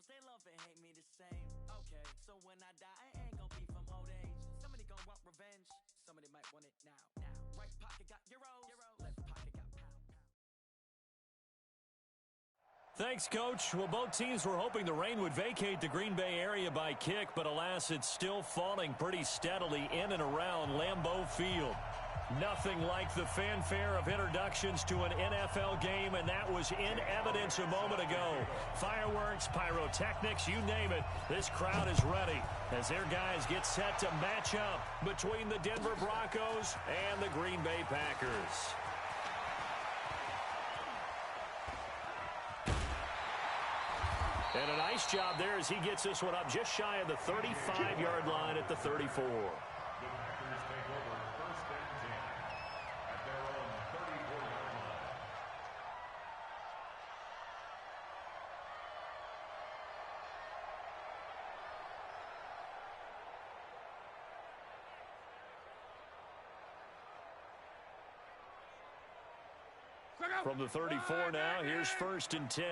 girls, they love and hate me the same. Okay, so when I die, I ain't gonna be from old age. Somebody gonna want revenge, somebody might want it now. Right pocket got euros, left pocket got pound. Thanks, Coach. Well, both teams were hoping the rain would vacate the Green Bay area by kick, but alas, it's still falling pretty steadily in and around Lambeau Field. Nothing like the fanfare of introductions to an NFL game, and that was in evidence a moment ago. Fireworks, pyrotechnics, you name it, this crowd is ready as their guys get set to match up between the Denver Broncos and the Green Bay Packers. And a nice job there as he gets this one up just shy of the 35-yard line at the 34. The Packers take over first and 10 at their own 34-yard line. From the 34 now, here's first and 10.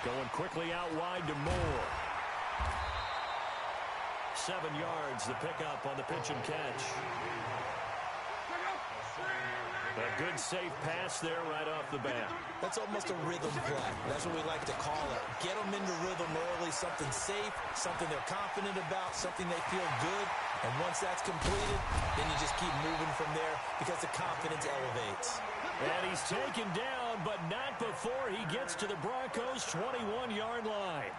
Going quickly out wide to Moore. 7 yards, the pickup on the pitch and catch. A good, safe pass there right off the bat. That's almost a rhythm play. That's what we like to call it. Get them into rhythm early, something safe, something they're confident about, something they feel good. And once that's completed, then you just keep moving from there because the confidence elevates. And he's taken down, but not before he gets to the Broncos' 21-yard line.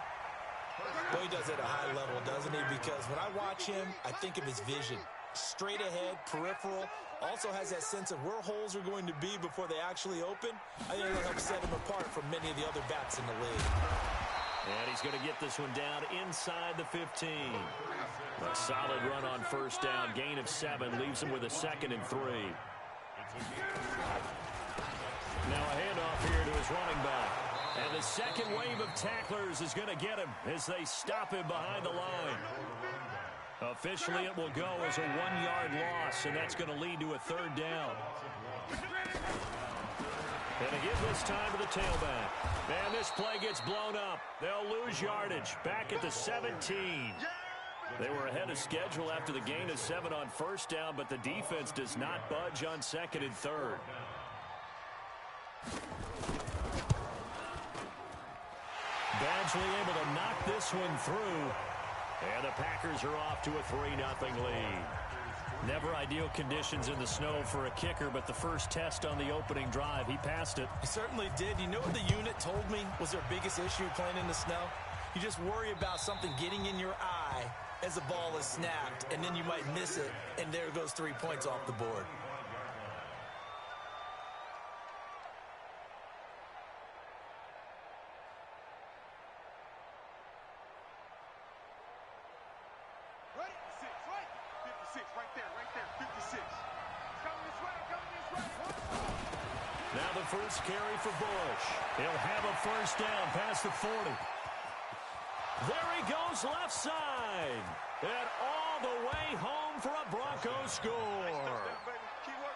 Well, he does it at a high level, doesn't he? Because when I watch him, I think of his vision. Straight ahead, peripheral, also has that sense of where holes are going to be before they actually open. I think it'll help set him apart from many of the other backs in the league. And he's going to get this one down inside the 15. A solid run on first down. Gain of 7 leaves him with a 2nd and 3. Now a handoff here to his running back. And the second wave of tacklers is going to get him as they stop him behind the line. Officially, it will go as a 1-yard loss, and that's going to lead to a 3rd down. And again this time to the tailback. And this play gets blown up. They'll lose yardage. Back at the 17. They were ahead of schedule after the gain of 7 on first down, but the defense does not budge on 2nd and 3rd. Badgley able to knock this one through. And the Packers are off to a 3-0 lead. Never ideal conditions in the snow for a kicker, but the first test on the opening drive, he passed it. He certainly did. You know what the unit told me was their biggest issue playing in the snow? You just worry about something getting in your eye as the ball is snapped, and then you might miss it, and there goes 3 points off the board. Now the first carry for Bush. He'll have a first down past the 40. There he goes left side. And all the way home for a Broncos score.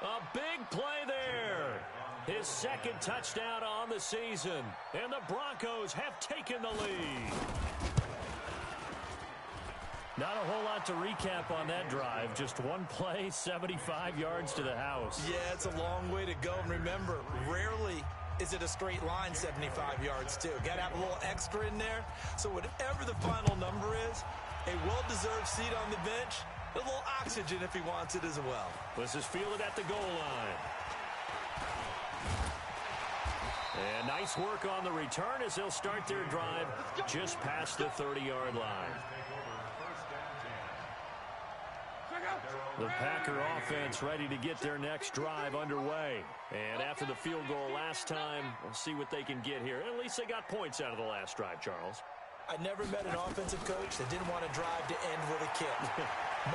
A big play there. His 2nd touchdown on the season. And the Broncos have taken the lead. Not a whole lot to recap on that drive. Just one play, 75 yards to the house. Yeah, it's a long way to go. And remember, rarely is it a straight line 75 yards, too. Got to have a little extra in there. So whatever the final number is, a well-deserved seat on the bench, a little oxygen if he wants it as well. This is fielded at the goal line. And nice work on the return as they'll start their drive just past the 30-yard line. The Packer offense ready to get their next drive underway. And after the field goal last time, we'll see what they can get here. At least they got points out of the last drive, Charles. I never met an offensive coach that didn't want to drive to end with a kick.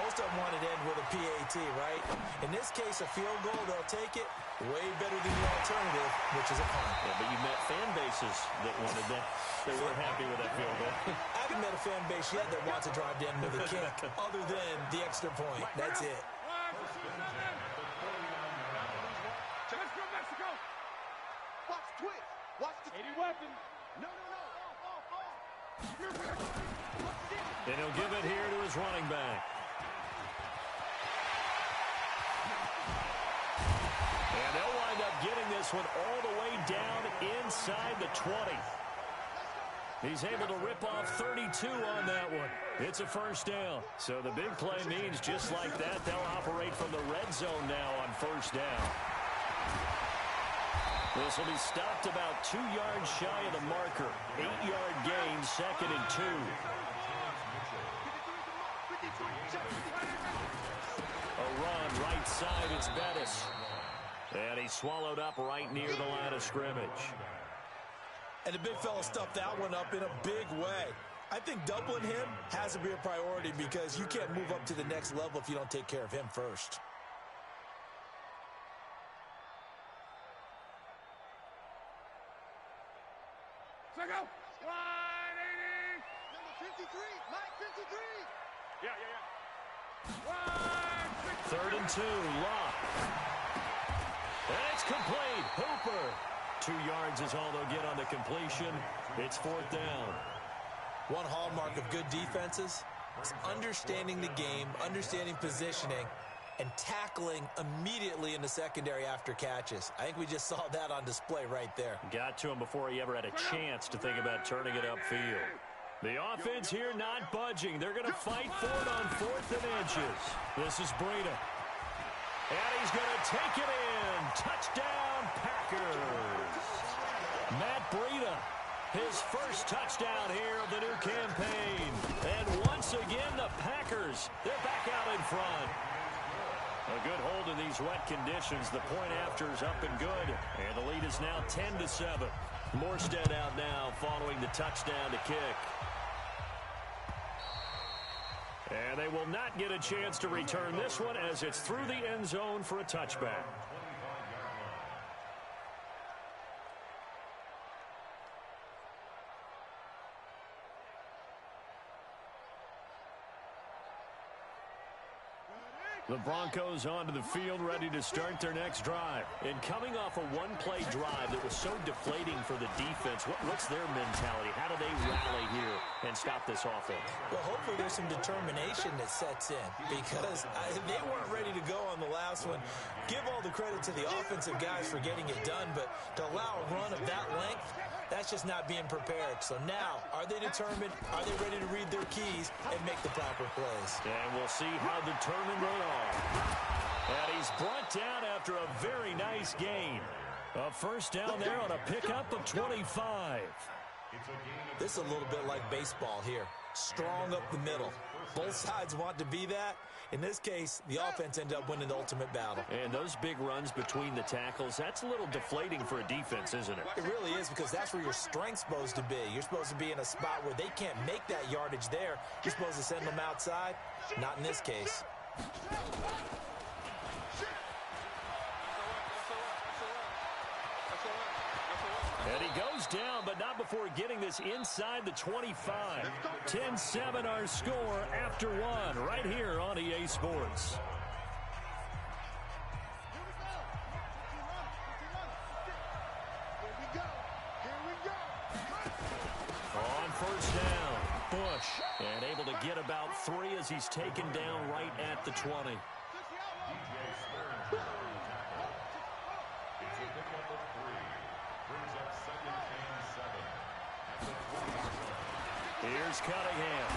Most of them wanted to end with a PAT, right? In this case, a field goal, they'll take it. Way better than the alternative, which is a punt. Yeah, but you met fan bases that wanted that. They weren't happy with that field goal. I haven't met a fan base yet that wants to drive to end with a kick, other than the extra point. That's it. Let's go, Mexico! Watch the twist. Watch the 80 weapon. No. Off. And he'll give it here to his running back. And they'll wind up getting this one all the way down inside the 20. He's able to rip off 32 on that one. It's a first down. So the big play means just like that, they'll operate from the red zone now on first down. This will be stopped about 2 yards shy of the marker. 8-yard gain, 2nd and 2. A run right side, it's Bettis. And he's swallowed up right near the line of scrimmage. And the big fella stuffed that one up in a big way. I think doubling him has to be a priority because you can't move up to the next level if you don't take care of him first. Go. 180. Number 53. Mike 53. Yeah. 3rd and 2, Locke. And it's complete. Hooper. 2 yards is all they'll get on the completion. It's 4th down. One hallmark of good defenses is understanding the game, understanding positioning, and tackling immediately in the secondary after catches. I think we just saw that on display right there. Got to him before he ever had a chance to think about turning it upfield. The offense here not budging. They're going to fight for it on 4th and inches. This is Breida. And he's going to take it in. Touchdown, Packers. Matt Breida, his first touchdown here of the new campaign. And once again, the Packers, they're back out in front. A good hold in these wet conditions. The point after is up and good. And the lead is now 10-7. Morstead out now following the touchdown to kick. And they will not get a chance to return this one as it's through the end zone for a touchback. The Broncos onto the field, ready to start their next drive. And coming off a one-play drive that was so deflating for the defense, what's their mentality? How do they rally here and stop this offense? Well, hopefully there's some determination that sets in because they weren't ready to go on the last one. Give all the credit to the offensive guys for getting it done, but to allow a run of that length, that's just not being prepared. So now, are they determined? Are they ready to read their keys and make the proper plays? And we'll see how determined they are. And he's brought down after a very nice gain. A first down there on a pickup of 25. This is a little bit like baseball here. Strong up the middle. Both sides want to be that. In this case, the offense ended up winning the ultimate battle. And those big runs between the tackles, that's a little deflating for a defense, isn't it? It really is because that's where your strength's supposed to be. You're supposed to be in a spot where they can't make that yardage there. You're supposed to send them outside. Not in this case. And he goes down, but not before getting this inside the 25. 10-7 our score after one, right here on EA Sports. On first down, Bush, and able to get about 3 as he's taken down right at the 20. Here's Cunningham.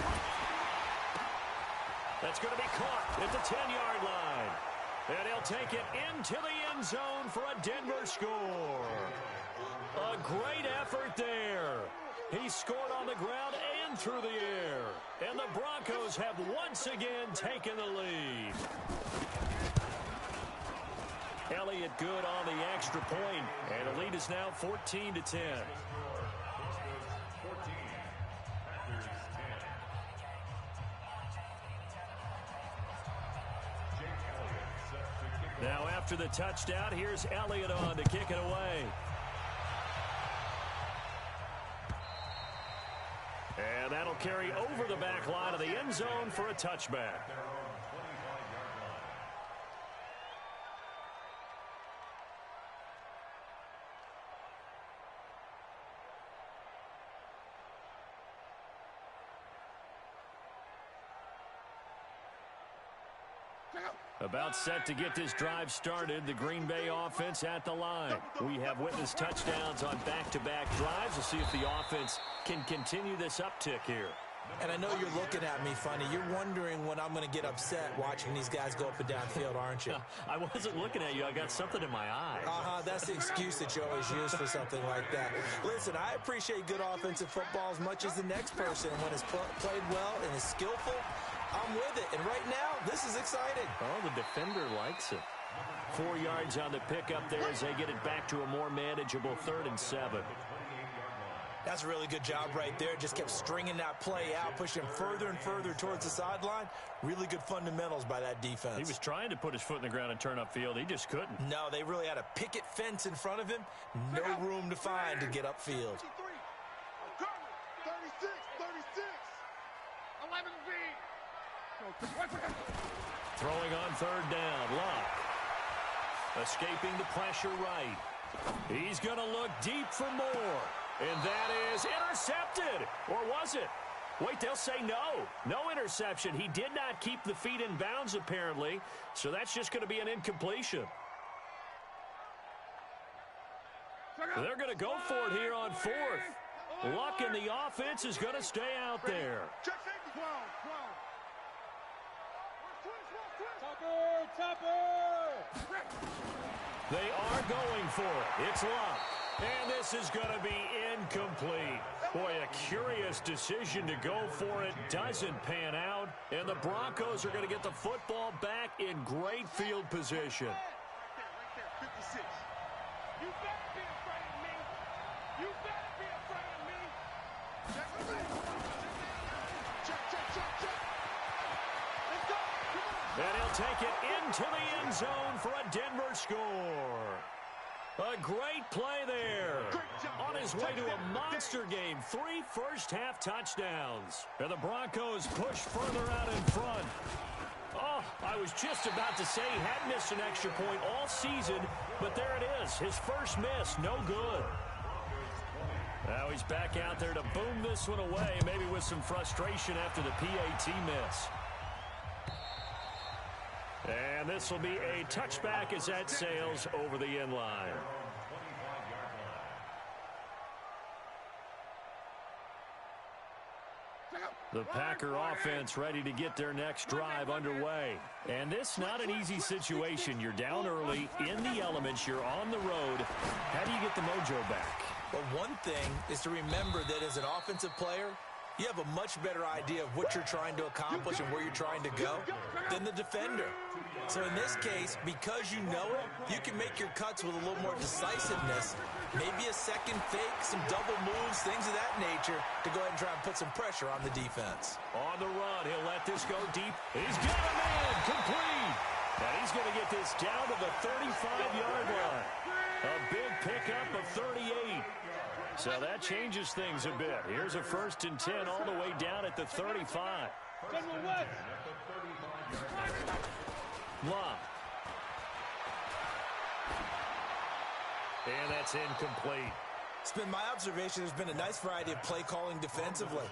That's going to be caught at the 10-yard line. And he'll take it into the end zone for a Denver score. A great effort there. He scored on the ground and through the air. And the Broncos have once again taken the lead. Elliott good on the extra point, and the lead is now 14-10. Now after the touchdown, here's Elliott on to kick it away. And that'll carry over the back line of the end zone for a touchback. About set to get this drive started. The Green Bay offense at the line. We have witnessed touchdowns on back-to-back drives. We'll see if the offense can continue this uptick here. And I know you're looking at me funny. You're wondering when I'm going to get upset watching these guys go up and down field, aren't you? I wasn't looking at you. I got something in my eye. That's the excuse that you always use for something like that. Listen, I appreciate good offensive football as much as the next person. When it's played well and is skillful, I'm with it. And right now, this is exciting. Oh, the defender likes it. 4 yards on the pickup there as they get it back to a more manageable 3rd and 7. That's a really good job right there. Just kept stringing that play out, pushing him further and further towards the sideline. Really good fundamentals by that defense. He was trying to put his foot in the ground and turn upfield. He just couldn't. No, they really had a picket fence in front of him. No room to find to get upfield. 36, 36. 11 feet. Throwing on 3rd down. Locke. Escaping the pressure right. He's going to look deep for more. And that is intercepted. Or was it? Wait, they'll say no. No interception. He did not keep the feet in bounds, apparently. So that's just going to be an incompletion. They're going to go for it here on 4th. Luck in the offense is going to stay out there. They are going for it. It's Luck. And this is going to be incomplete. Boy, a curious decision to go for it. Doesn't pan out. And the Broncos are going to get the football back in great field position. Right there, 56. You better be afraid of me. You better be afraid of me. Check. Let's go. Come on. And he'll take it into the end zone for a Denver score. A great play there. On his way to a monster game. 3 first-half touchdowns. And the Broncos push further out in front. Oh, I was just about to say he had missed an extra point all season, but there it is. His first miss, no good. Now he's back out there to boom this one away, maybe with some frustration after the PAT miss. And this will be a touchback as that sails over the end line. The Packer offense ready to get their next drive underway. And this not an easy situation. You're down early, in the elements, you're on the road. How do you get the mojo back? Well, one thing is to remember that as an offensive player, you have a much better idea of what you're trying to accomplish and where you're trying to go than the defender. So in this case, because you know it, you can make your cuts with a little more decisiveness, maybe a second fake, some double moves, things of that nature, to go ahead and try and put some pressure on the defense. On the run, he'll let this go deep. He's got a man, complete. And he's going to get this down to the 35-yard line. A big pickup of 38. So that changes things a bit. Here's a 1st and 10 all the way down at the 35. Love. And that's incomplete. It's been my observation there's been a nice variety of play calling defensively.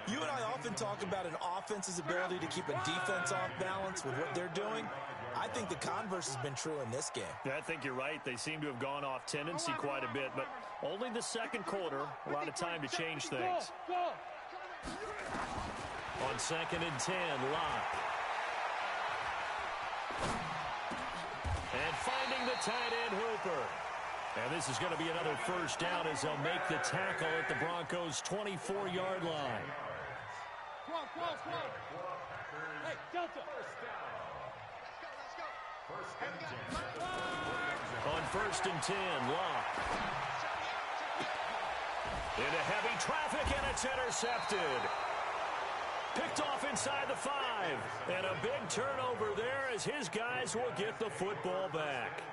You and I often talk about an offense's ability to keep a defense off balance with what they're doing. I think the converse has been true in this game. Yeah, I think you're right. They seem to have gone off tendency quite a bit, but only the second quarter, a lot of time to change things. On 2nd and 10, Locke. And finding the tight end, Hooper. And this is going to be another first down as they'll make the tackle at the Broncos' 24-yard line. Hey, Delta. On 1st and 10, Locke. Into heavy traffic, and it's intercepted. Picked off inside the 5. And a big turnover there as his guys will get the football back.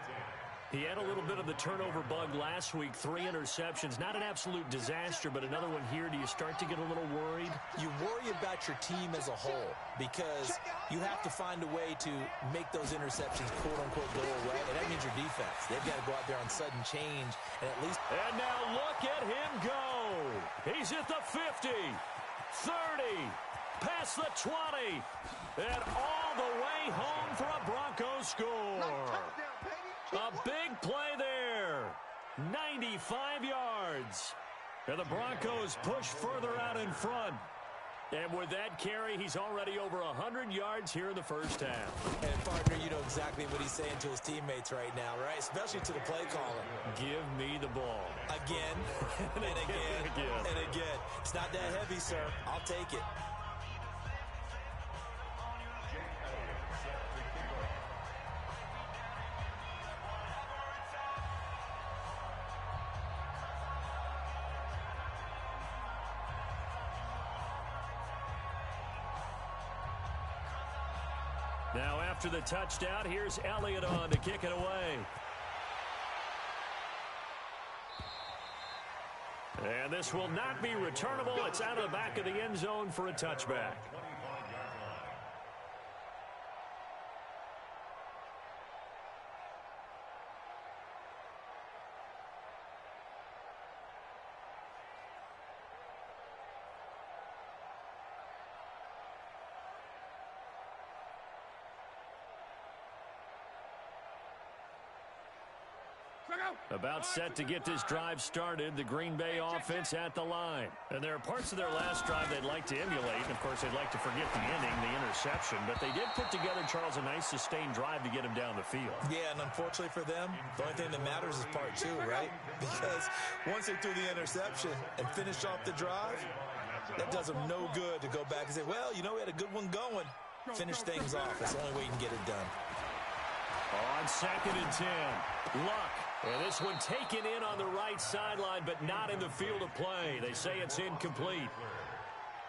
He had a little bit of the turnover bug last week, 3 interceptions. Not an absolute disaster, but another one here. Do you start to get a little worried? You worry about your team as a whole because you have to find a way to make those interceptions, quote-unquote, go away, and that means your defense. They've got to go out there on sudden change and at least... And now look at him go. He's at the 50, 30, past the 20, and all all the way home for a Broncos score. A big play there. 95 yards. And the Broncos push further out in front. And with that carry, he's already over 100 yards here in the first half. And, partner, you know exactly what he's saying to his teammates right now, right? Especially to the play caller. Give me the ball. Again, and again, and again. It's not that heavy, sir. I'll take it. Now after the touchdown, here's Elliott on to kick it away. And this will not be returnable. It's out of the back of the end zone for a touchback. About set to get this drive started, the Green Bay offense at the line. And there are parts of their last drive they'd like to emulate. And, of course, they'd like to forget the ending, the interception. But they did put together, Charles, a nice sustained drive to get him down the field. Yeah, and unfortunately for them, the only thing that matters is part two, right? Because once they threw the interception and finished off the drive, that does them no good to go back and say, well, you know, we had a good one going. Finish things off. That's the only way you can get it done. On 2nd and 10, Luck. And this one taken in on the right sideline, but not in the field of play. They say it's incomplete.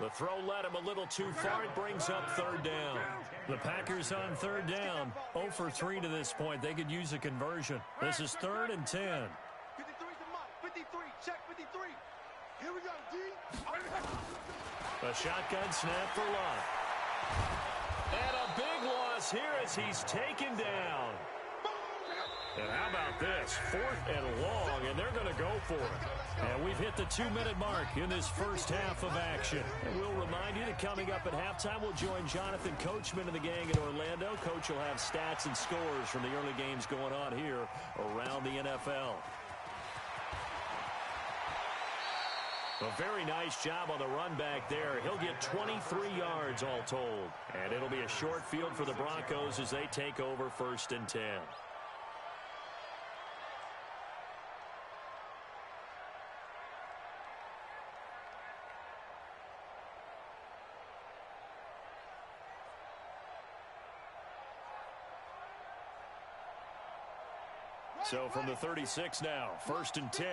The throw led him a little too far. It brings up 3rd down. The Packers on 3rd down. 0 for 3 to this point. They could use a conversion. This is 3rd and 10. 53's the mark. 53. Check 53. Here we go, D. A shotgun snap for Luck. And a big loss here as he's taken down. And how about this? 4th and long, and they're going to go for it. And we've hit the 2-minute mark in this first half of action. And we'll remind you that coming up at halftime, we'll join Jonathan Coachman and the gang in Orlando. Coach will have stats and scores from the early games going on here around the NFL. A very nice job on the run back there. He'll get 23 yards all told. And it'll be a short field for the Broncos as they take over 1st and 10. So from the 36 now, 1st and 10.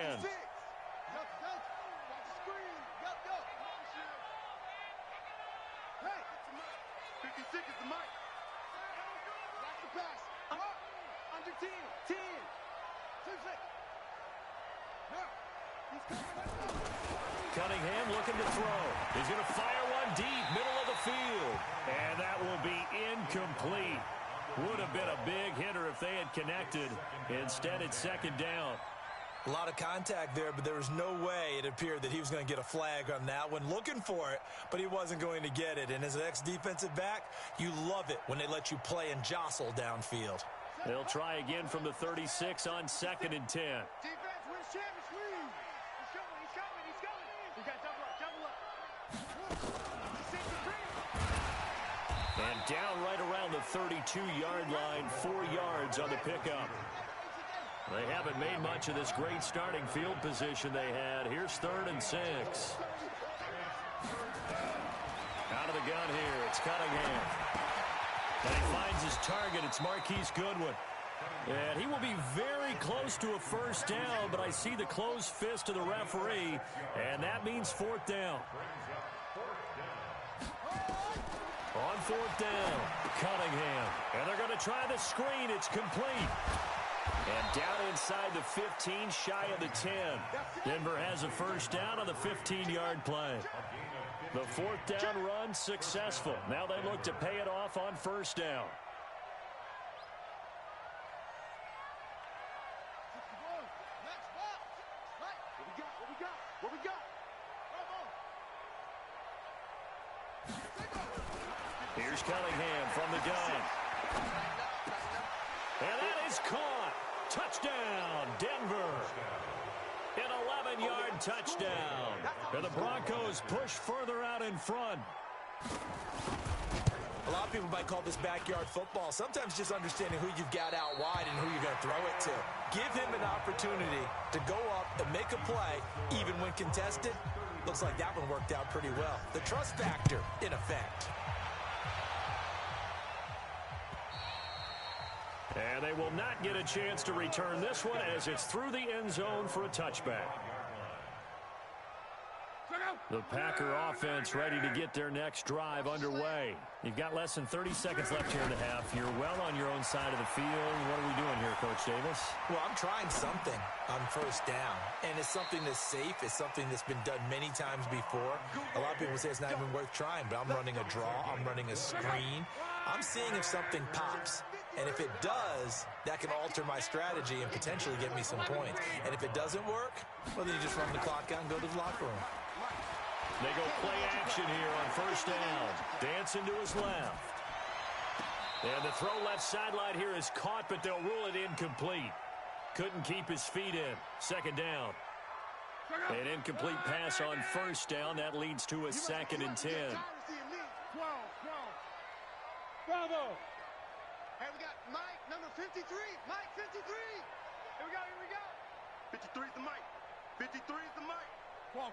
56 is the mark. Watch the pass. Under 10. 10. 6. Cunningham looking to throw. He's going to fire one deep, middle of the field. And that will be incomplete. Would have been a big hitter if they had connected. Instead, it's 2nd down. A lot of contact there, but there was no way it appeared that he was going to get a flag on that one. Looking for it, but he wasn't going to get it. And as an ex-defensive back, you love it when they let you play and jostle downfield. They'll try again from the 36 on 2nd and 10. Defense wins champions league. He's coming. We got double up. And down right around the 32-yard line, 4 yards on the pickup. They haven't made much of this great starting field position they had. Here's 3rd and 6. Out of the gun here, it's Cunningham. And he finds his target. It's Marquise Goodwin. And he will be very close to a 1st down, but I see the closed fist of the referee, and that means 4th down. On 4th down, Cunningham. And they're going to try the screen. It's complete. And down inside the 15, shy of the 10. Denver has a 1st down on the 15-yard play. The 4th down run successful. Now they look to pay it off on 1st down. Here's Cunningham from the gun. And that is caught. Touchdown, Denver. An 11-yard touchdown. And the Broncos push further out in front. A lot of people might call this backyard football. Sometimes just understanding who you've got out wide and who you're going to throw it to. Give him an opportunity to go up and make a play, even when contested. Looks like that one worked out pretty well. The trust factor in effect. And they will not get a chance to return this one as it's through the end zone for a touchback. The Packer offense ready to get their next drive underway. You've got less than 30 seconds left here in the half. You're well on your own side of the field. What are we doing here, Coach Davis? Well, I'm trying something on first down, and it's something that's safe. It's something that's been done many times before. A lot of people say it's not even worth trying, but I'm running a draw. I'm running a screen. I'm seeing if something pops. And if it does, that can alter my strategy and potentially get me some points. And if it doesn't work, well, then you just run the clock out and go to the locker room. They go play action here on first down. Dancing to his left. And the throw left sideline here is caught, but they'll rule it incomplete. Couldn't keep his feet in. Second down. An incomplete pass on first down. That leads to a 2nd and 10. Bravo. Hey, we got Mike, number 53. Mike, 53. Here we go, here we go. 53 is the Mike. 53 is the Mike. 12.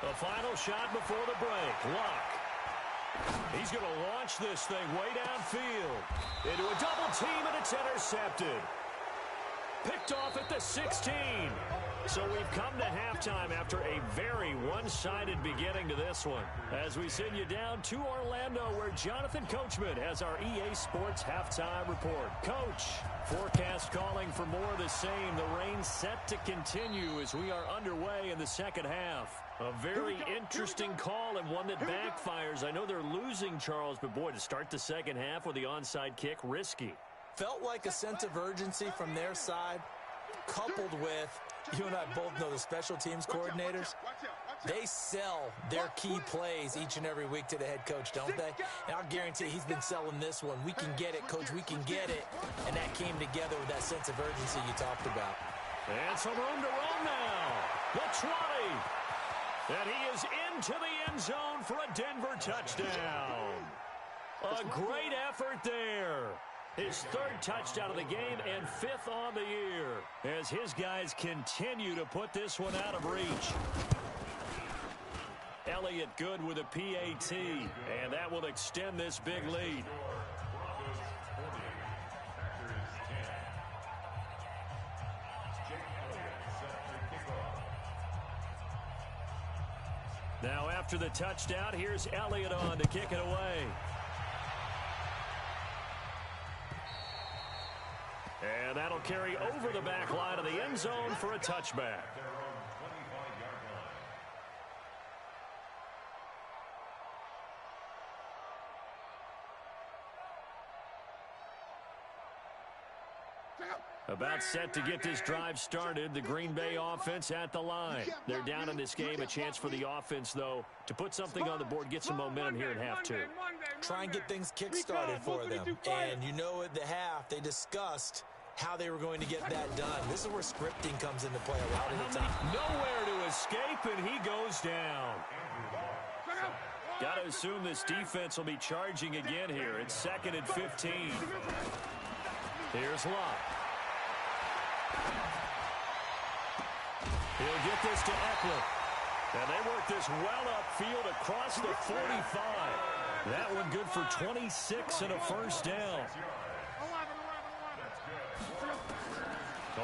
The final shot before the break. Luck. He's going to launch this thing way downfield. Into a double team, and it's intercepted. Picked off at the 16. So we've come to halftime after a very one-sided beginning to this one. As we send you down to Orlando, where Jonathan Coachman has our EA Sports halftime report. Coach, forecast calling for more of the same. The rain set to continue as we are underway in the second half. A very interesting call and one that backfires. I know they're losing, Charles, but boy, to start the second half with the onside kick, risky. Felt like a sense of urgency from their side, coupled with, you and I both know the special teams coordinators, they sell their key plays each and every week to the head coach, don't they? And I'll guarantee he's been selling this one. We can get it, coach, we can get it. And that came together with that sense of urgency you talked about. And some room to run now. The 20. And he is into the end zone for a Denver touchdown. A great effort there. His 3rd touchdown of the game and 5th on the year as his guys continue to put this one out of reach. Elliott good with a PAT, and that will extend this big lead. Now after the touchdown, here's Elliott on to kick it away. And that'll carry over the back line of the end zone for a touchback. About set to get this drive started. The Green Bay offense at the line. They're down in this game. A chance for the offense, though, to put something on the board, get some momentum here in half two. Try and get things kick-started for them. And you know at the half, they discussed how they were going to get that done. This is where scripting comes into play a lot of the time. Nowhere to escape, and he goes down. Got to assume this defense will be charging again here. It's 2nd and 15. Here's Luck. He'll get this to Eckler. And they work this well upfield across the 45. That one good for 26 and a first down.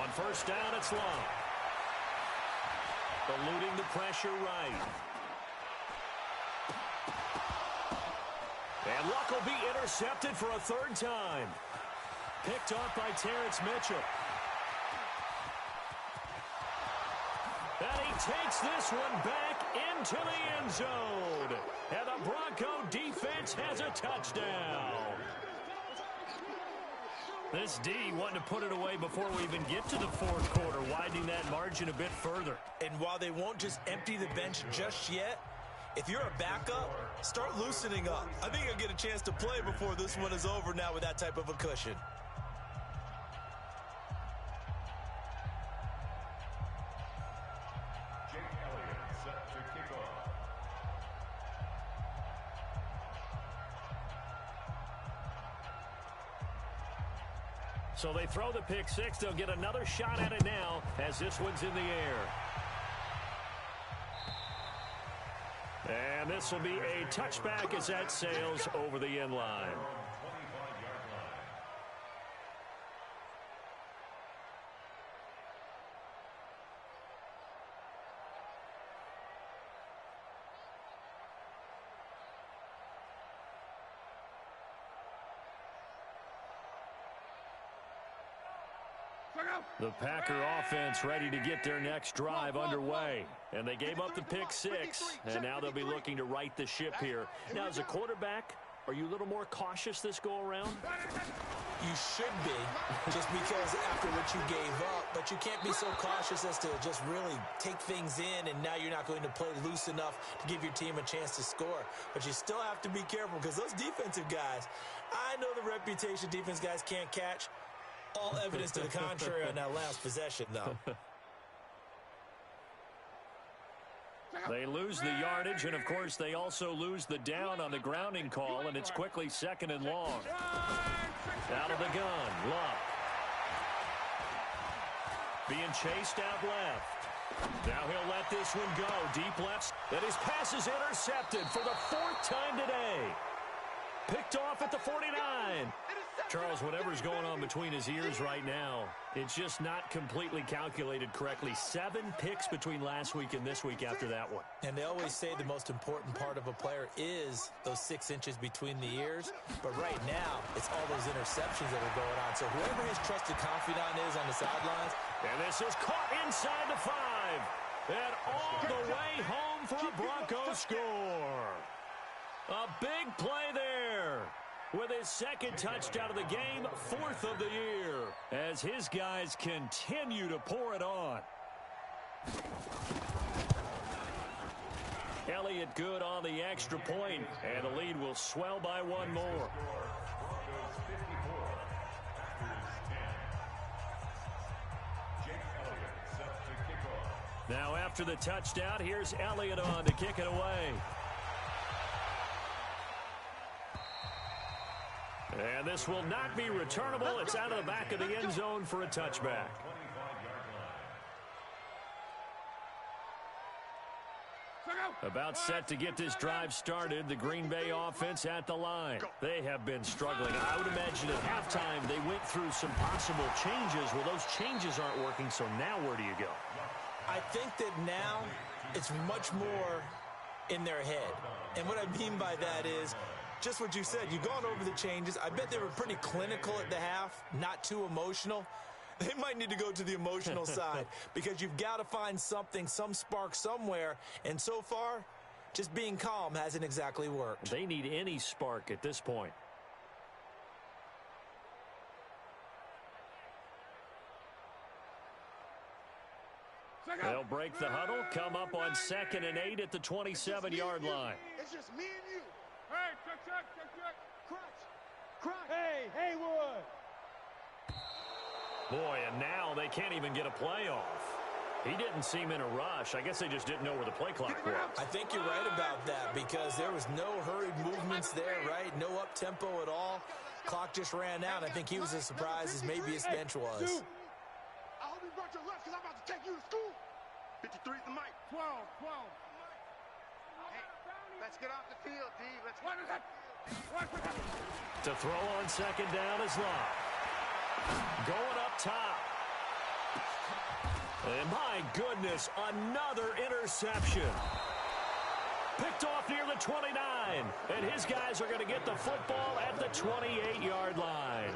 On first down, it's Luck. Eluding the pressure right. And Luck will be intercepted for a 3rd time. Picked off by Terrence Mitchell. And he takes this one back into the end zone. And the Bronco defense has a touchdown. This D wanting to put it away before we even get to the 4th quarter, widening that margin a bit further. And while they won't just empty the bench just yet, if you're a backup, start loosening up. I think you'll get a chance to play before this one is over now with that type of a cushion. So they throw the pick six. They'll get another shot at it now as this one's in the air. And this will be a touchback as that sails over the end line. The Packer offense ready to get their next drive underway. And they gave up the pick six, and now they'll be looking to right the ship here. Now, as a quarterback, are you a little more cautious this go-around? You should be, just because after what you gave up, but you can't be so cautious as to just really take things in, and now you're not going to play loose enough to give your team a chance to score. But you still have to be careful, because those defensive guys, I know the reputation defense guys can't catch. All evidence to the contrary on that last possession, though. They lose the yardage, and, of course, they also lose the down on the grounding call, and it's quickly 2nd and long. Out of the gun, Luck. Being chased out left. Now he'll let this one go. Deep left. And his pass is intercepted for the 4th time today. Picked off at the 49. Charles, whatever's going on between his ears right now, it's just not completely calculated correctly. 7 picks between last week and this week after that one. And they always say the most important part of a player is those 6 inches between the ears. But right now, it's all those interceptions that are going on. So whoever his trusted confidant is on the sidelines. And this is caught inside the 5. And all the way home for a Broncos score. A big play there. With his 2nd touchdown of the game, 4th of the year, as his guys continue to pour it on. Elliott good on the extra point, and the lead will swell by 1 more. Now after the touchdown, here's Elliott on to kick it away. And this will not be returnable. It's out of the back of the end zone for a touchback. About set to get this drive started. The Green Bay offense at the line. They have been struggling. I would imagine at halftime they went through some possible changes. Well, those changes aren't working, so now where do you go? I think that now it's much more in their head. And what I mean by that is, just what you said, you've gone over the changes. I bet they were pretty clinical at the half, not too emotional. They might need to go to the emotional side because you've got to find something, some spark somewhere. And so far, just being calm hasn't exactly worked. They need any spark at this point. They'll break the huddle, come up on 2nd and 8 at the 27-yard line. It's just me and you. Hey, check. Crutch. Hey, Haywood. Boy, and now they can't even get a play off. He didn't seem in a rush. I guess they just didn't know where the play clock was. I think you're right about that because there was no hurried movements there, right? No up-tempo at all. Clock just ran out. I think he was as surprised as maybe his bench was. I hope you brought your lunch because I'm about to take you to school. 53 is the mic. 12. Hey, let's get off the field, D. Let's get off the field. To throw on 2nd down is Love. Going up top. And my goodness, another interception. Picked off near the 29. And his guys are going to get the football at the 28-yard line.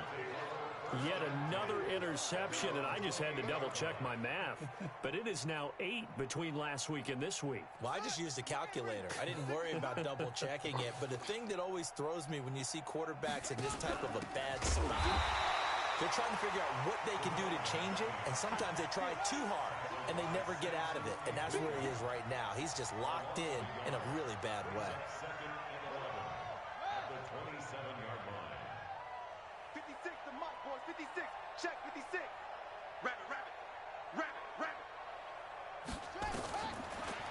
Yet another interception, and I just had to double-check my math. But it is now 8 between last week and this week. Well, I just used a calculator. I didn't worry about double-checking it. But the thing that always throws me when you see quarterbacks in this type of a bad spot They're trying to figure out what they can do to change it, and sometimes they try too hard, and they never get out of it, and that's where he is right now. He's just locked in a really bad way. Second and 11 at the 27-yard line. 56 to Mike, boys. 56. Check 56. Rabbit, rabbit. Rabbit, rabbit.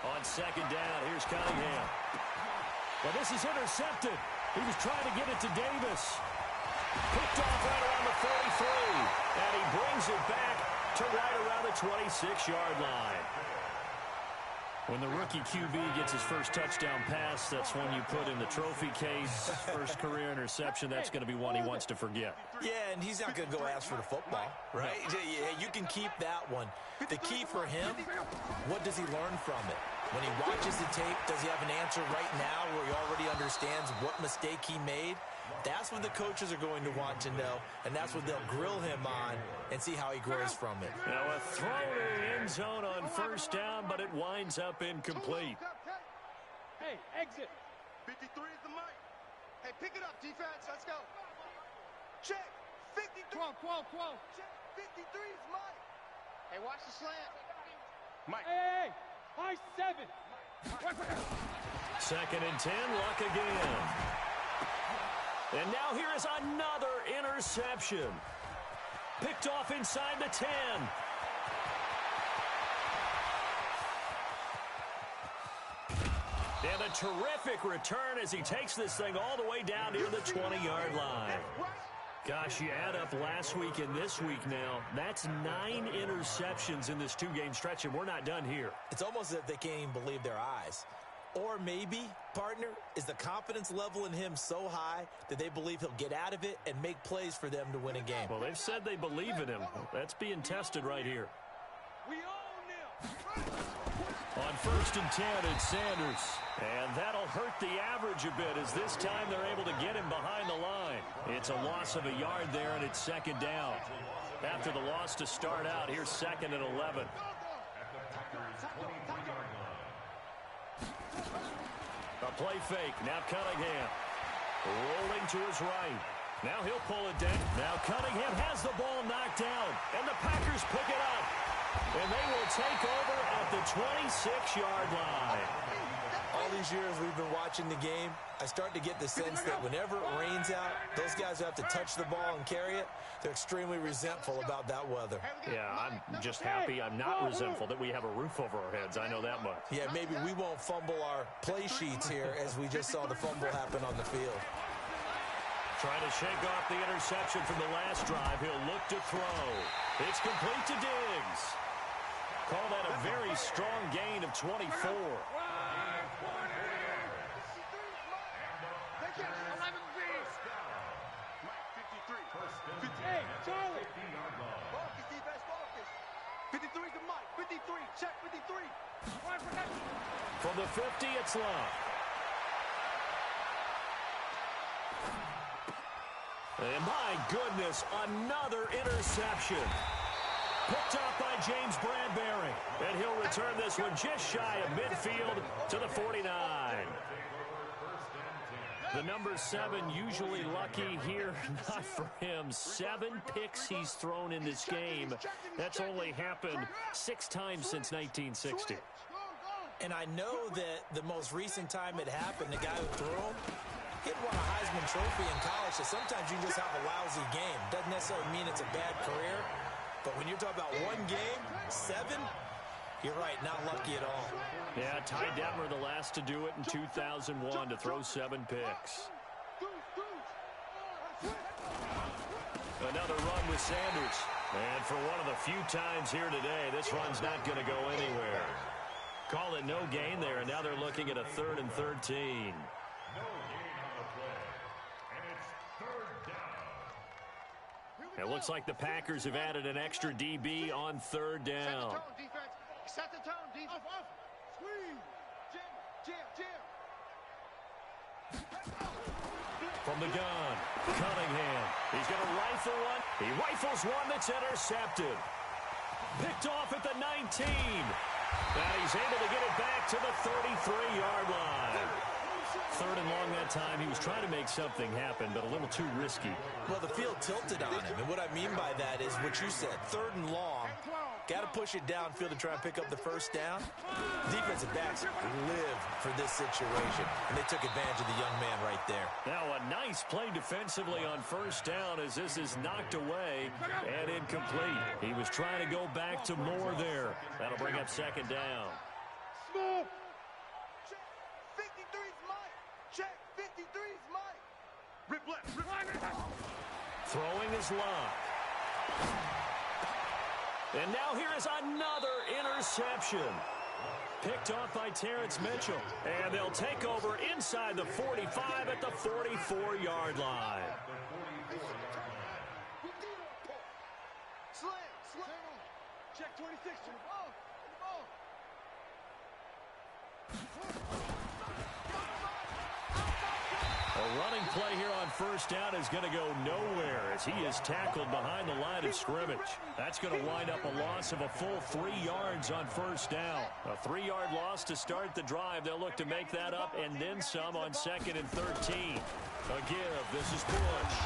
On second down, here's Cunningham. Well, this is intercepted. He was trying to get it to Davis. Picked off right around the 43. And he brings it back to right around the 26-yard line. When the rookie QB gets his first touchdown pass, that's one you put in the trophy case. First career interception, that's going to be one he wants to forget. Yeah, and he's not going to go ask for the football, right? Yeah, you can keep that one. The key for him, what does he learn from it? When he watches the tape, does he have an answer right now where he already understands what mistake he made? That's what the coaches are going to want to know, and that's what they'll grill him on and see how he grows from it. Now a throw to the end zone on first down, but it winds up incomplete. Hey, exit. 53 is the mic. Hey, pick it up, defense. Let's go. Check. 53. 12. Check. 53 is Mike. Hey, watch the slant. Mike. Hey. High 7. Second and 10, Luck again. And now here is another interception. Picked off inside the 10. And a terrific return as he takes this thing all the way down near the 20-yard line. Gosh, you add up last week and this week now, that's 9 interceptions in this 2-game stretch, and we're not done here. It's almost as if they can't even believe their eyes. Or maybe, partner, is the confidence level in him so high that they believe he'll get out of it and make plays for them to win a game. Well, they've said they believe in him. That's being tested right here. We own them. On first and 10, it's Sanders. And that'll hurt the average a bit as this time they're able to get him behind the line. It's a loss of a yard there, and it's second down. After the loss to start out, here's second and 11. At the Packers' 23-yard line. A play fake. Now Cunningham. Rolling to his right. Now he'll pull it down. Now Cunningham has the ball knocked down. And the Packers pick it up. And they will take over at the 26-yard line. All these years we've been watching the game, I start to get the sense that whenever it rains out, those guys who have to touch the ball and carry it, they're extremely resentful about that weather. Yeah, I'm just happy I'm not resentful that we have a roof over our heads. I know that much. Yeah, maybe we won't fumble our play sheets here as we just saw the fumble happen on the field. Trying to shake off the interception from the last drive. He'll look to throw. It's complete to Diggs. Call that a very strong gain of 24. Hey, Charlie. Focus, defense, focus. 53 is the mic. 53. Check 53. From the 50, it's Love. And my goodness, another interception. Picked off by James Bradbury. And he'll return this one just shy of midfield to the 49. The number 7 usually lucky here. Not for him. 7 picks he's thrown in this game. That's only happened 6 times since 1960. And I know that the most recent time it happened, the guy who threw him, he'd won a Heisman Trophy in college, so sometimes you just have a lousy game. Doesn't necessarily mean it's a bad career, but when you're talking about one game, 7, you're right, not lucky at all. Yeah, Ty Detmer the last to do it in 2001 to throw 7 picks. Another run with Sanders. And for one of the few times here today, this run's not going to go anywhere. Call it no gain there, and now they're looking at a 3rd and 13. No gain on the play. And it's 3rd down. It looks like the Packers have added an extra DB on 3rd down. Set the tone, defense. Off. Squeeze. Jam. From the gun, Cunningham. He's going to rifle one. He rifles one that's intercepted. Picked off at the 19. Now he's able to get it back to the 33-yard line. Third and long that time. He was trying to make something happen, but a little too risky. Well, the field tilted on him, and what I mean by that is what you said. Third and long, got to push it downfield to try and pick up the first down. Defensive backs live for this situation, and they took advantage of the young man right there. Now a nice play defensively on first down as this is knocked away and incomplete. He was trying to go back to more there. That'll bring up second down. Small. Check 53's Mike. Check 53's Mike. Rip left. Rip left. Throwing his lock. And now here is another interception. Picked off by Terrence Mitchell. And they'll take over inside the 45 at the 44-yard line. Slam. Check 26. A running play here on first down is going to go nowhere as he is tackled behind the line of scrimmage. That's going to wind up a loss of a full 3 yards on first down. A 3-yard loss to start the drive. They'll look to make that up and then some on 2nd and 13. A give. This is Bush.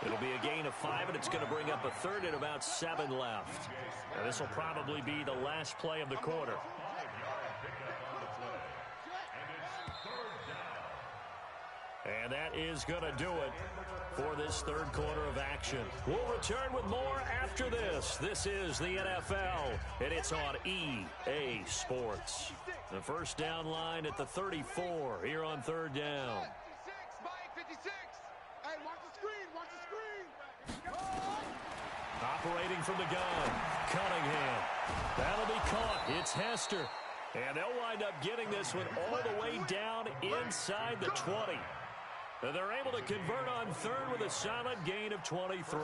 It'll be a gain of 5, and it's going to bring up a third and about 7 left. Now, this will probably be the last play of the quarter. And that is going to do it for this third quarter of action. We'll return with more after this. This is the NFL, and it's on EA Sports. The first down line at the 34 here on third down. 56. Hey, watch the screen. Operating from the gun, Cunningham. That'll be caught. It's Hester. And they'll wind up getting this one all the way down inside the 20. And they're able to convert on third with a solid gain of 23.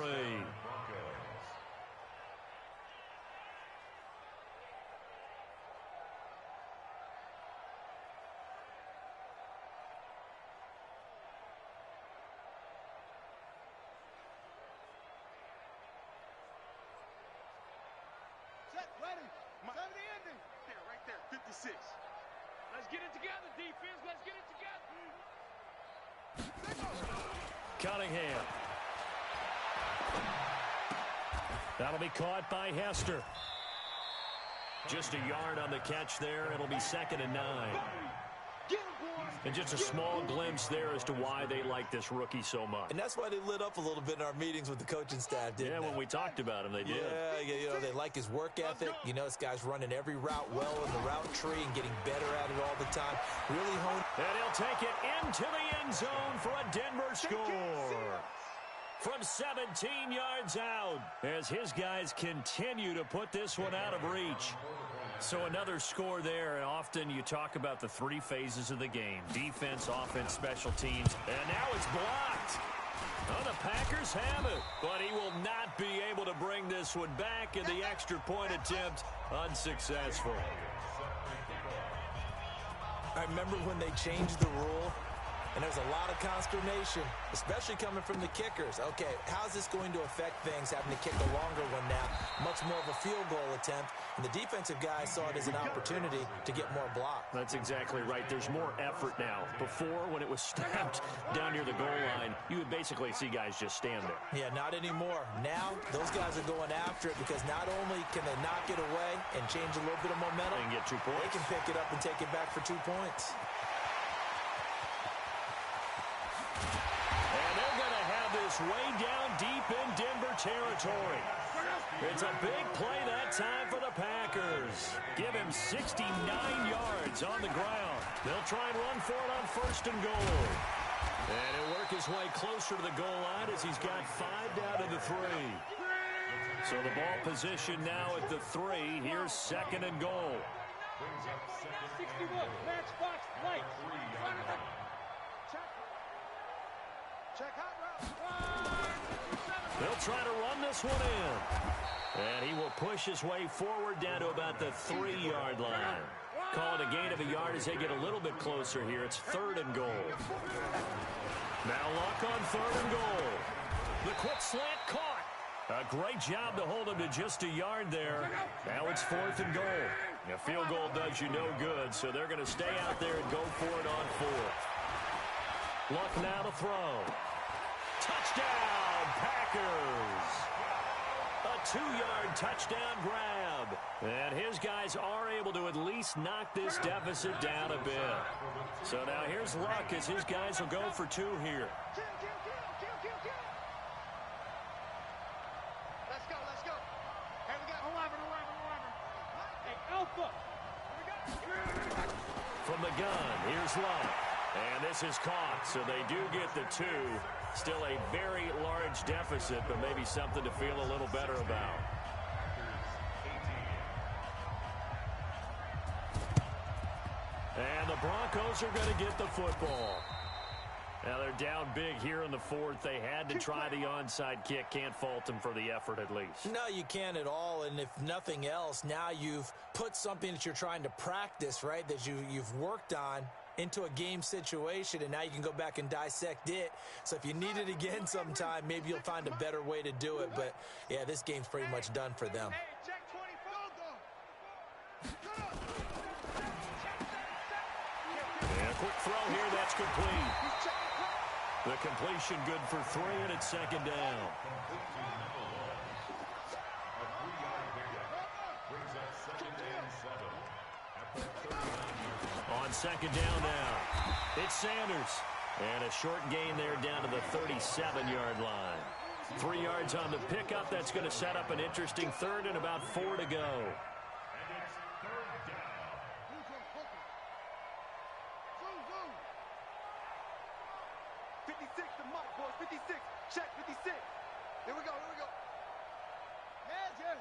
Set, ready. 70 ending. There, right there. 56. Let's get it together, defense. Let's get it together. Cunningham. That'll be caught by Hester. Just a yard on the catch there. It'll be 2nd and 9. And just a small glimpse there as to why they like this rookie so much. And that's why they lit up a little bit in our meetings with the coaching staff, didn't they? When we talked about him, they did. Yeah, you know, they like his work ethic. You know, this guy's running every route well in the route tree and getting better at it all the time. Really honed. And he'll take it into the end zone for a Denver score. From 17 yards out as his guys continue to put this one out of reach. So another score there, and often you talk about the 3 phases of the game. Defense, offense, special teams, and now it's blocked. Oh, the Packers have it, but he will not be able to bring this one back, and the extra point attempt unsuccessful. I remember when they changed the rule, and there's a lot of consternation, especially coming from the kickers. Okay, how's this going to affect things, having to kick a longer one now? Much more of a field goal attempt, and the defensive guys saw it as an opportunity to get more block. That's exactly right. There's more effort now. Before, when it was snapped down near the goal line, you would basically see guys just stand there. Yeah, not anymore. Now, those guys are going after it because not only can they knock it away and change a little bit of momentum, and get 2 points. They can pick it up and take it back for 2 points. Way down deep in Denver territory. It's a big play that time for the Packers. Give him 69 yards on the ground. They'll try and run for it on 1st and goal. And he'll work his way closer to the goal line as he's got 5 down to the 3. So the ball position now at the 3. Here's 2nd and goal. 61, matchbox, light. Check hot route. They'll try to run this one in. And he will push his way forward down to about the 3-yard line. Call it a gain of a yard as they get a little bit closer here. It's 3rd and goal. Now Luck on 3rd and goal. The quick slant caught. A great job to hold him to just a yard there. Now it's 4th and goal. A field goal does you no good, so they're going to stay out there and go for it on 4th. Luck now to throw. Touchdown, Packers! A 2-yard touchdown grab. And his guys are able to at least knock this deficit down a bit. So now here's Luck as his guys will go for 2 here. Let's go. Hey, we got 11. Hey, Alpha. From the gun, here's Luck. And this is caught, so they do get the 2. Still a very large deficit, but maybe something to feel a little better about. And the Broncos are going to get the football. Now they're down big here in the 4th. They had to try the onside kick. Can't fault them for the effort at least. No, you can't at all. And if nothing else, now you've put something that you're trying to practice, right, that you've worked on into a game situation, and now you can go back and dissect it. So if you need it again sometime, maybe you'll find a better way to do it. But, yeah, this game's pretty much done for them. And a quick throw here, that's complete. The completion good for 3, and it's 2nd down. On 2nd down now, it's Sanders. And a short gain there down to the 37-yard line. 3 yards on the pickup. That's going to set up an interesting 3rd and about 4 to go. 56 to Mike, boys. 56. Check 56. Here we go. Magic.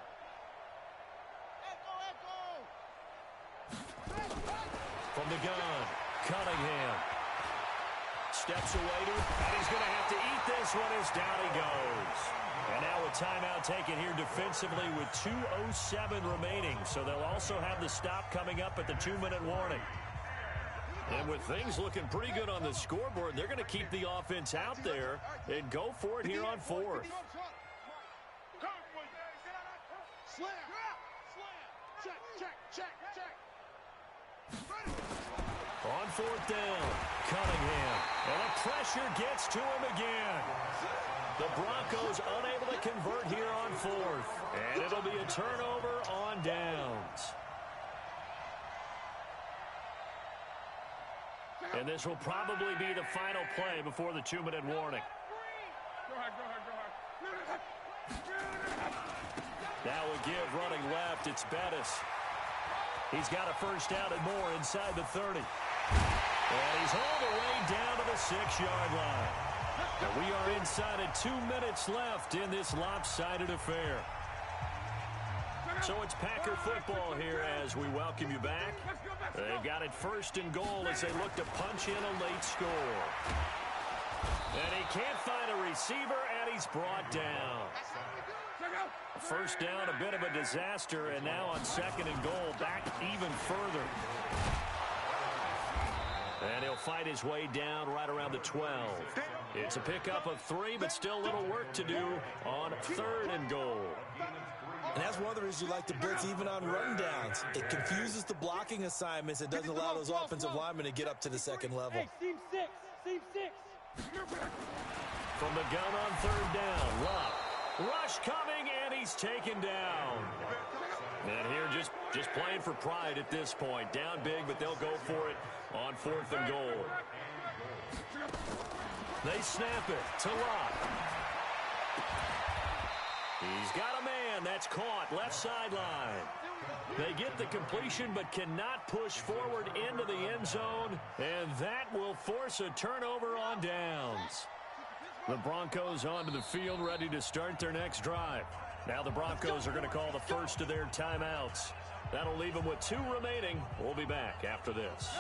From the gun, Cunningham. Steps away to it, and he's going to have to eat this one as down he goes. And now a timeout taken here defensively with 2:07 remaining. So they'll also have the stop coming up at the 2-minute warning. And with things looking pretty good on the scoreboard, they're going to keep the offense out there and go for it here on 4th. Slam. Check. On 4th down, Cunningham. And the pressure gets to him again. The Broncos unable to convert here on 4th. And it'll be a turnover on downs. And this will probably be the final play before the 2-minute warning. Go hard. That will give running left. It's Bettis. He's got a first down and more inside the 30. And he's all the way down to the 6-yard line. And we are inside of 2 minutes left in this lopsided affair. So it's Packer football here as we welcome you back. They've got it 1st and goal as they look to punch in a late score. And he can't find a receiver, and he's brought down. First down, a bit of a disaster, and now on 2nd and goal, back even further. And he'll fight his way down right around the 12. It's a pickup of 3, but still a little work to do on 3rd and goal. And that's one of the reasons you like to blitz even on run downs. It confuses the blocking assignments. It doesn't allow those offensive linemen to get up to the 2nd level. Hey, seam 6. From the gun on 3rd down, Luck. Rush coming, and he's taken down. And here just playing for pride at this point. Down big, but they'll go for it on 4th and goal. They snap it to Luck. He's got a man that's caught left sideline. They get the completion but cannot push forward into the end zone, and that will force a turnover on downs. The Broncos onto the field ready to start their next drive. Now the Broncos are going to call the first of their timeouts. That'll leave them with 2 remaining. We'll be back after this.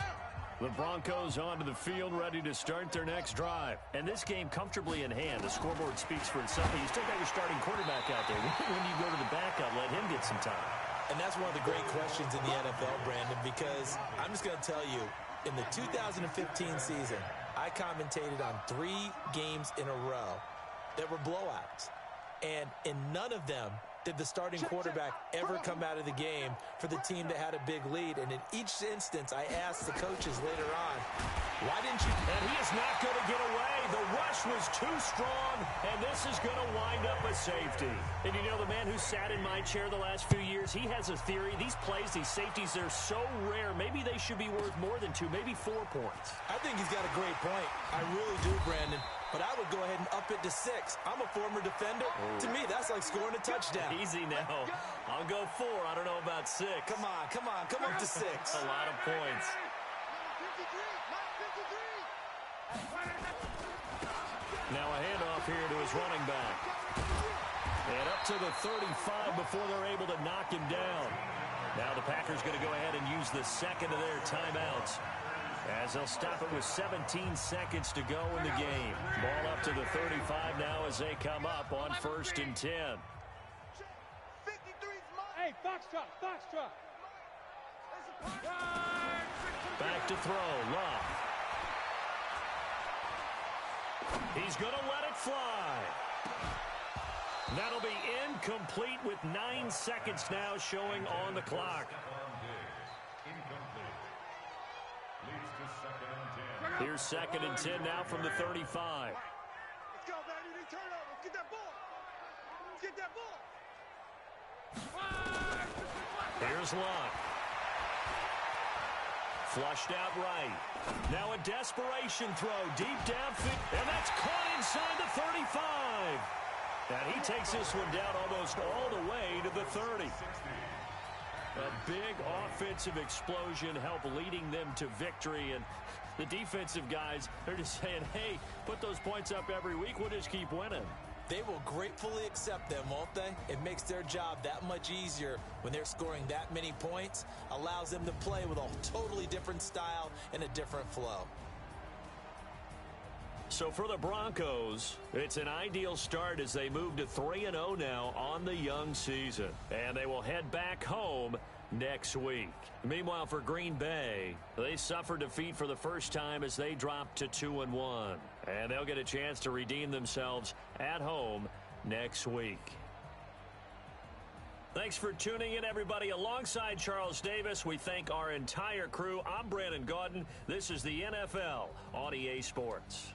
The Broncos onto the field ready to start their next drive. And this game comfortably in hand. The scoreboard speaks for itself. You still got your starting quarterback out there. When do you go to the backup, let him get some time? And that's one of the great questions in the NFL, Brandon, because I'm just going to tell you, in the 2015 season, I commentated on 3 games in a row that were blowouts. And in none of them did the starting quarterback ever come out of the game for the team that had a big lead. And in each instance, I asked the coaches later on, why didn't you? And he is not going to get away. The rush was too strong, and this is going to wind up a safety. And you know, the man who sat in my chair the last few years, he has a theory. These plays, these safeties, they're so rare. Maybe they should be worth more than 2, maybe 4 points. I think he's got a great point. I really do, Brandon. But I would go ahead and up it to 6. I'm a former defender. To me, that's like scoring a touchdown. Easy now. I'll go 4. I don't know about 6. Come on. Come up to 6. A lot of points. Now a handoff here to his running back. And up to the 35 before they're able to knock him down. Now the Packers going to go ahead and use the second of their timeouts, as they'll stop it with 17 seconds to go in the game. Ball up to the 35 now as they come up on 1st and 10. Hey, Foxtrot. Back to throw, Love. He's going to let it fly. That'll be incomplete with 9 seconds now showing on the clock. Here's 2nd and 10 now from the 35. Let's go, baby. They turn over. Let's get that ball. Let's get that ball. Here's Luck. Flushed out right. Now a desperation throw deep downfield. And that's caught inside the 35. And he takes this one down almost all the way to the 30. A big offensive explosion helped leading them to victory. And the defensive guys, they're just saying, hey, put those points up every week. We'll just keep winning. They will gratefully accept them, won't they? It makes their job that much easier when they're scoring that many points. Allows them to play with a totally different style and a different flow. So for the Broncos, it's an ideal start as they move to 3-0 now on the young season. And they will head back home next week. Meanwhile, for Green Bay, they suffered defeat for the first time as they dropped to 2-1. And they'll get a chance to redeem themselves at home next week. Thanks for tuning in, everybody. Alongside Charles Davis, we thank our entire crew. I'm Brandon Gaudin. This is the NFL on EA Sports.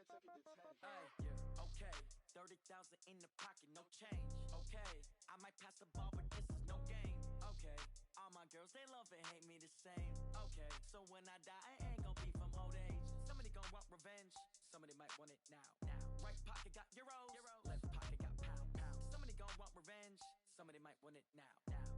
Hey, yeah, okay, 30,000 in the pocket, no change. Okay, I might pass the ball, but this is no game. Okay, all my girls, they love and hate me the same. Okay, so when I die, I ain't gon' be from old age. Somebody gon' want revenge, somebody might want it now. Right pocket got euros, left pocket got pound. Somebody gon' want revenge, somebody might want it now.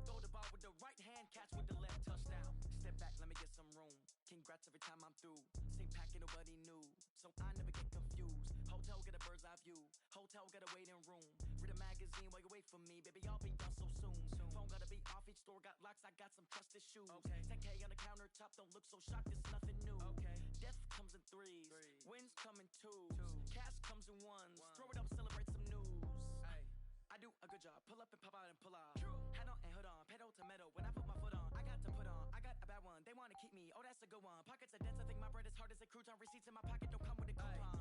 Throw the ball with the right hand, catch with the left, touchdown. Step back, let me get some room. Congrats every time I'm through. Same packet, nobody knew, so I never get confused. Hotel get a bird's eye view, hotel got a waiting room. Read a magazine while you wait for me, baby, I'll be done so soon. Phone gotta be off, each store got locks, I got some trusted shoes. 10K on the countertop, don't look so shocked, it's nothing new. Death comes in threes, wins come in twos, cash comes in ones. Throw it up, celebrate some news. I do a good job, pull up and pop out and pull out. Head on and hood on, pedal to metal. When I put my foot on, I got to put on. I got a bad one, they wanna keep me, oh that's a good one. Pockets are dense, I think my bread is hard as a crouton. Receipts in my pocket don't come with a coupon.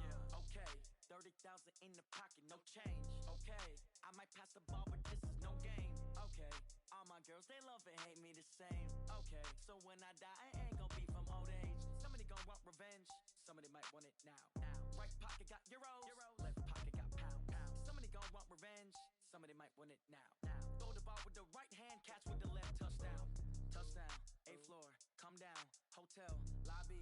Okay, 30,000 in the pocket, no change. Okay, I might pass the ball, but this is no game. Okay, all my girls, they love and hate me the same. Okay, so when I die, I ain't gon' be from old age. Somebody gon' want revenge, somebody might want it now. Right pocket got euros, left pocket got pound. Somebody gon' want revenge, somebody might want it now. Throw the ball with the right hand, catch with the left, touchdown. Touchdown, 8th floor, come down, hotel, lobby.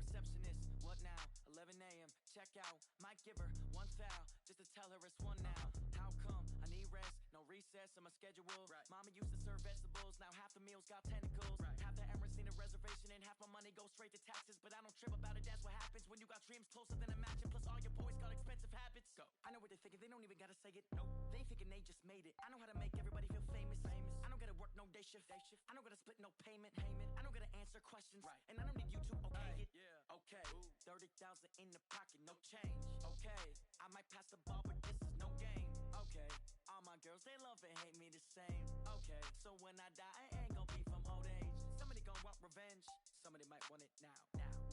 Receptionist, what now? 11 a.m., check out. Might give her one foul, just to tell her it's one now. How come? I need rest, no recess in my schedule. Mama used to serve vegetables, now half the meals got tentacles. Half the Emirates need a reservation and half my money goes straight to taxes. But I don't trip about it, that's what happens when you got dreams closer than a match. And plus all your boys got expensive habits. I know what they're thinking, they don't even gotta say it. They thinking they just made it. I know how to make everybody feel famous. I don't gotta work no day shift. I don't gotta split no payment. I don't gotta answer questions, and I don't need you to okay it. Okay, 30,000 in the pocket, no change. Okay, I might pass the ball, but this is no game. Okay, all my girls, they love and hate me the same. Okay, so when I die, I ain't gon' be from old age. Somebody gon' want revenge, somebody might want it now.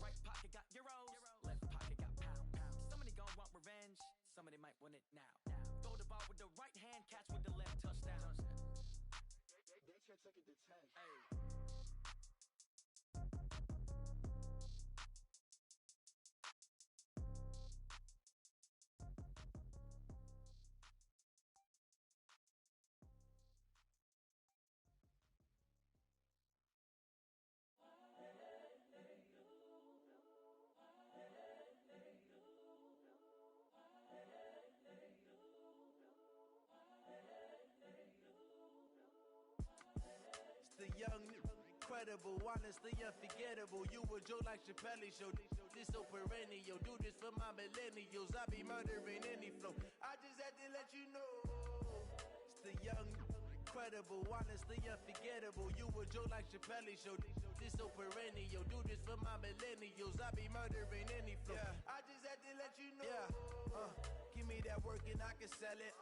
Right pocket got euros, left pocket got pound. Somebody gon' want revenge, somebody might want it now. Throw the ball with the right hand, catch with the left, touchdown. They can't take it to 10. Hey. The young, incredible, honestly unforgettable. You a Joe like Chappelle show. This so perennial. Do this for my millennials. I be murdering any flow. I just had to let you know. It's the young, incredible, honestly unforgettable. You a Joe like Chappelle show. This so perennial. Do this for my millennials. I be murdering any flow. I just had to let you know. Give me that work and I can sell it.